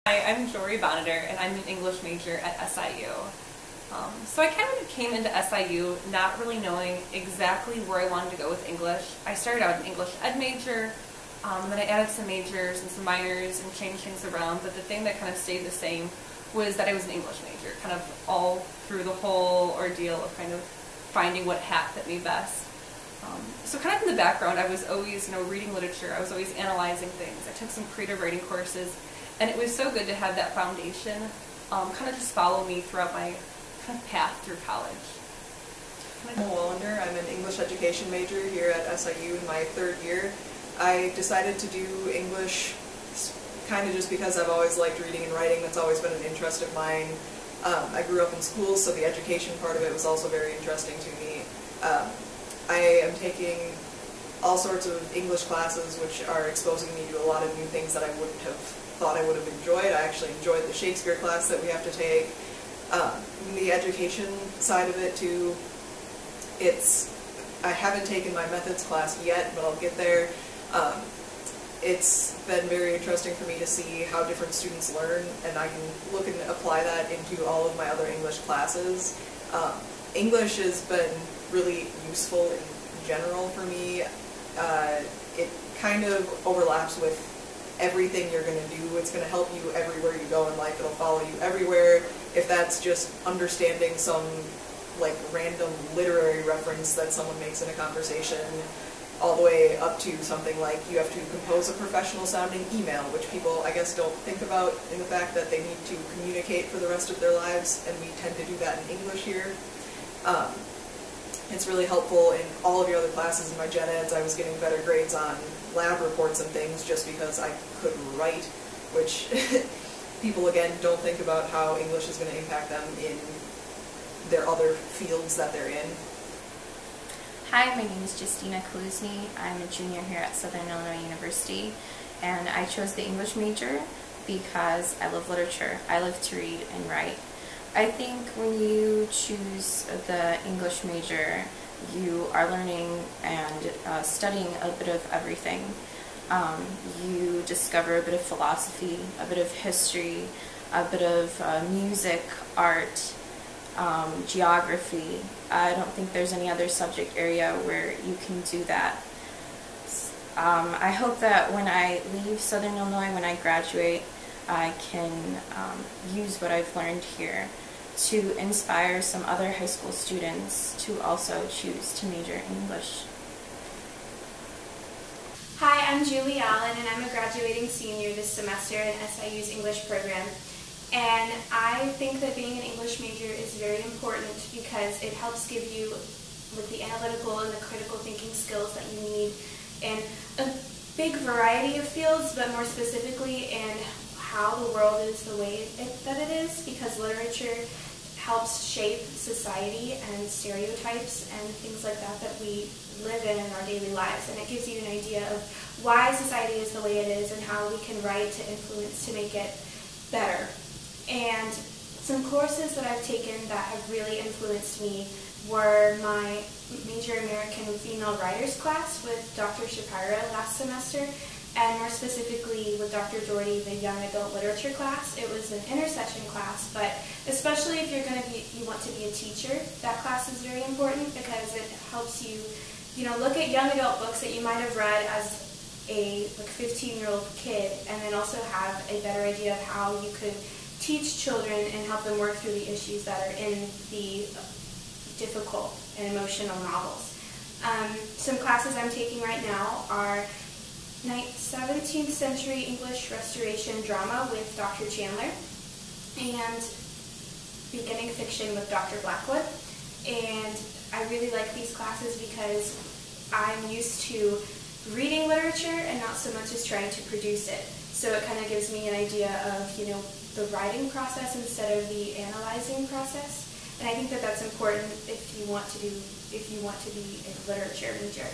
Hi, I'm Jory Bonneter, and I'm an English major at SIU. So I kind of came into SIU not really knowing exactly where I wanted to go with English. I started out an English ed major, and then I added some majors and some minors and changed things around, but the thing that kind of stayed the same was that I was an English major, kind of all through the whole ordeal of kind of finding what hat fit me best. So kind of in the background, I was always, reading literature. I was always analyzing things. I took some creative writing courses, and it was so good to have that foundation kind of just follow me throughout my kind of path through college. I'm Wallander. I'm an English education major here at SIU in my third year. I decided to do English kind of just because I've always liked reading and writing. That's always been an interest of mine. I grew up in schools, so the education part of it was also very interesting to me. I am taking all sorts of English classes which are exposing me to a lot of new things that I wouldn't have thought I would have enjoyed. I actually enjoyed the Shakespeare class that we have to take. The education side of it too, I haven't taken my methods class yet, but I'll get there. It's been very interesting for me to see how different students learn, and I can look and apply that into all of my other English classes. English has been really useful in general for me. It kind of overlaps with everything you're going to do. It's going to help you everywhere you go in life. It'll follow you everywhere. If that's just understanding some like random literary reference that someone makes in a conversation, all the way up to something like you have to compose a professional sounding email, which people I guess don't think about in the fact that they need to communicate for the rest of their lives, and we tend to do that in English here. It's really helpful in all of your other classes. In my gen eds, I was getting better grades on lab reports and things just because I could write, which people again don't think about how English is going to impact them in their other fields that they're in. Hi, my name is Justina Kaluzny. I'm a junior here at Southern Illinois University, and I chose the English major because I love literature. I love to read and write. I think when you choose the English major, you are learning and studying a bit of everything. You discover a bit of philosophy, a bit of history, a bit of music, art, geography. I don't think there's any other subject area where you can do that. I hope that when I leave Southern Illinois, when I graduate, I can use what I've learned here to inspire some other high school students to also choose to major in English. Hi, I'm Julie Allen, and I'm a graduating senior this semester in SIU's English program. And I think that being an English major is very important because it helps give you with the analytical and the critical thinking skills that you need in a big variety of fields, but more specifically in how the world is the way that it is, because literature helps shape society and stereotypes and things like that that we live in our daily lives, and it gives you an idea of why society is the way it is and how we can write to influence to make it better. And some courses that I've taken that have really influenced me were my Major American Female Writers class with Dr. Shapiro last semester, and more specifically with Dr. Doherty, the Young Adult Literature class. It was an intersection class, but especially if you want to be a teacher, that class is very important because it helps you, look at young adult books that you might have read as a 15-year-old kid, and then also have a better idea of how you could teach children and help them work through the issues that are in the difficult and emotional novels. Some classes I'm taking right now are 17th century English Restoration drama with Dr. Chandler, and beginning fiction with Dr. Blackwood. And I really like these classes because I'm used to reading literature and not so much as trying to produce it. So it kind of gives me an idea of, the writing process instead of the analyzing process. And I think that that's important if you want to be a literature major.